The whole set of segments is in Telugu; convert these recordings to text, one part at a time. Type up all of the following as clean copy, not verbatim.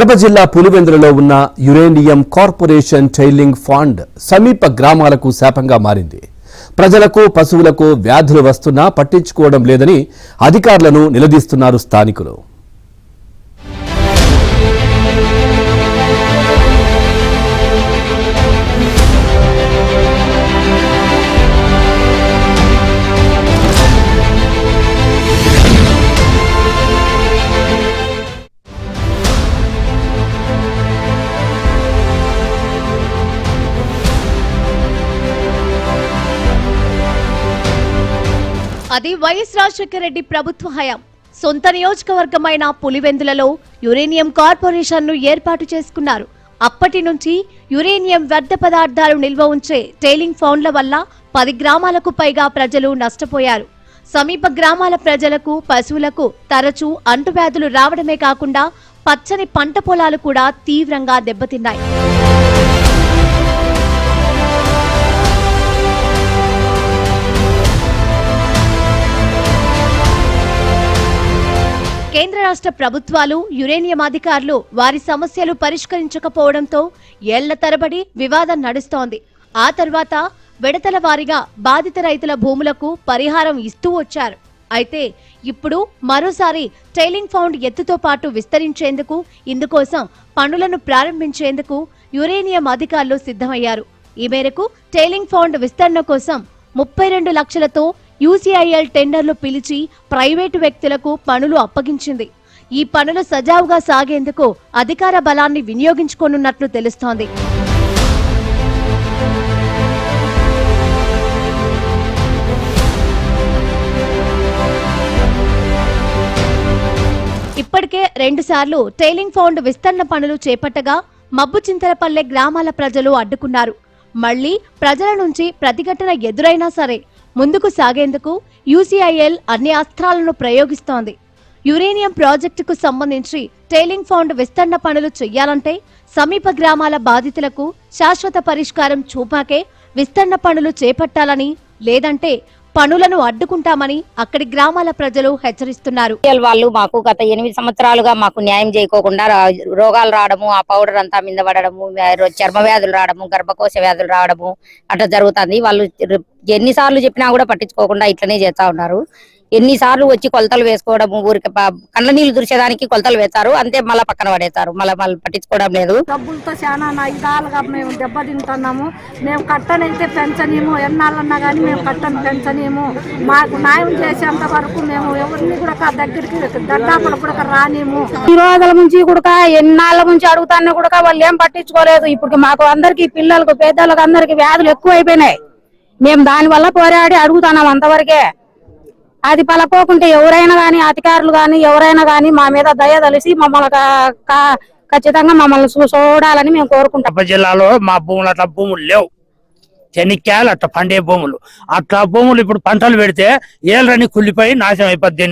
కడప జిల్లా పులివెందులలో ఉన్న యురేనియం కార్పొరేషన్ టైలింగ్ ఫండ్ సమీప గ్రామాలకు శాపంగా మారింది. ప్రజలకు పశువులకు వ్యాధులు వస్తున్నా పట్టించుకోవడం లేదని అధికారులను నిలదీస్తున్నారు స్థానికులు. అది వైఎస్ రాజశేఖర రెడ్డి ప్రభుత్వ హయాం. సొంత నియోజకవర్గమైన పులివెందులలో యురేనియం కార్పొరేషన్ ను ఏర్పాటు చేసుకున్నారు. అప్పటి నుంచి యురేనియం వ్యర్థ పదార్థాలు నిల్వ ఉంచే టైలింగ్ ఫౌండ్ల వల్ల 10 గ్రామాలకు పైగా ప్రజలు నష్టపోయారు. సమీప గ్రామాల ప్రజలకు పశువులకు తరచూ అంటువ్యాధులు రావడమే కాకుండా పచ్చని పంట పొలాలు కూడా తీవ్రంగా దెబ్బతిన్నాయి. కేంద్ర రాష్ట్ర ప్రభుత్వాలు యురేనియం అధికారులు వారి సమస్యలు పరిష్కరించకపోవడంతో ఏళ్ల తరబడి వివాదం నడుస్తోంది. ఆ తర్వాత విడతల వారీగా బాధిత రైతుల భూములకు పరిహారం ఇస్తూ వచ్చారు. అయితే ఇప్పుడు మరోసారి టైలింగ్ ఫౌండ్ ఎత్తుతో పాటు విస్తరించేందుకు, ఇందుకోసం పనులను ప్రారంభించేందుకు యురేనియం అధికారులు సిద్ధమయ్యారు. ఈ మేరకు టైలింగ్ ఫౌండ్ విస్తరణ కోసం 32 లక్షలతో యూసీఐఎల్ టెండర్లు పిలిచి ప్రైవేటు వ్యక్తులకు పనులు అప్పగించింది. ఈ పనులు సజావుగా సాగేందుకు అధికార బలాన్ని వినియోగించుకోనున్నట్లు తెలుస్తోంది. ఇప్పటికే 2 సార్లు టైలింగ్ ఫౌండ్ విస్తరణ పనులు చేపట్టగా మబ్బుచింతలపల్లె గ్రామాల ప్రజలు అడ్డుకున్నారు. మళ్లీ ప్రజల నుంచి ప్రతిఘటన ఎదురైనా సరే ముందుకు సాగేందుకు యూసీఐఎల్ అన్ని అస్త్రాలను ప్రయోగిస్తోంది. యురేనియం ప్రాజెక్టుకు సంబంధించి టైలింగ్ ఫౌండ్ విస్తరణ పనులు చేయాలంటే సమీప గ్రామాల బాధితులకు శాశ్వత పరిష్కారం చూపాకే విస్తరణ పనులు చేపట్టాలని, లేదంటే పనులను అడ్డుకుంటామని అక్కడి గ్రామాల ప్రజలు హెచ్చరిస్తున్నారు. వాళ్ళు మాకు గత 8 సంవత్సరాలుగా మాకు న్యాయం చేయకోకుండా రోగాలు రావడము, ఆ పౌడర్ అంతా మీద పడడము, చర్మ వ్యాధులు రావడము, గర్భకోశ వ్యాధులు రావడము అట్లా జరుగుతుంది. వాళ్ళు ఎన్నిసార్లు చెప్పినా కూడా పట్టించుకోకుండా ఇట్లనే చేస్తా ఉన్నారు. ఎన్నిసార్లు వచ్చి కొలతలు వేసుకోవడము, ఊరికి కండ్ల నీళ్లు దురిచేదానికి కొలతలు వేస్తారు, అంతే మళ్ళీ పక్కన పడేస్తారు. మళ్ళీ పట్టించుకోవడం లేదు. డబ్బులతో చాలా ఇదాలుగా మేము దెబ్బతింటున్నాము. మేము కట్టనైతే పెంచనీము, ఎన్నాళ్ళన్నా కానీ మేము కట్టను పెంచనీము. మాకు న్యాయం చేసేంత వరకు మేము ఎవరిని కూడా దగ్గరికి దడ్డాపలు కూడా రానిము. ఈ రోజుల నుంచి కూడా ఎన్నాళ్ళ నుంచి అడుగుతానే కూడా వాళ్ళు ఏం పట్టించుకోలేదు. ఇప్పుడు మాకు అందరికి పిల్లలకు పెద్దలకు అందరికి వ్యాధులు ఎక్కువ అయిపోయినాయి. మేము దాని వల్ల పోరాడి అడుగుతున్నాం అంతవరకే. అది పలకోకుంటే ఎవరైనా గానీ, అధికారులు గానీ ఎవరైనా గానీ మా మీద దయ తలిసి మమ్మల్ని ఖచ్చితంగా మమ్మల్ని చూడాలని మేము కోరుకుంటాం. జిల్లాలో మా భూములు అట్లా భూములు లేవు. చెనిక్కాయలు అట్లా పండే భూములు, అట్లా భూములు ఇప్పుడు పంటలు పెడితే ఏళ్ళని కుళ్ళిపోయి నాశనం అయిపోద్ది.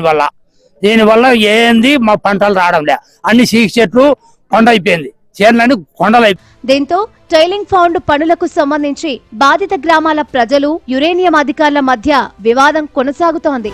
దీనివల్ల ఏంది మా పంటలు రావడం లే, అన్ని సీకి చెట్లు కొండ అయిపోయింది, చేనులని కొండలు. దీంతో టైలింగ్ ఫౌండ్ పనులకు సంబంధించి బాధిత గ్రామాల ప్రజలు యురేనియం అధికారుల మధ్య వివాదం కొనసాగుతోంది.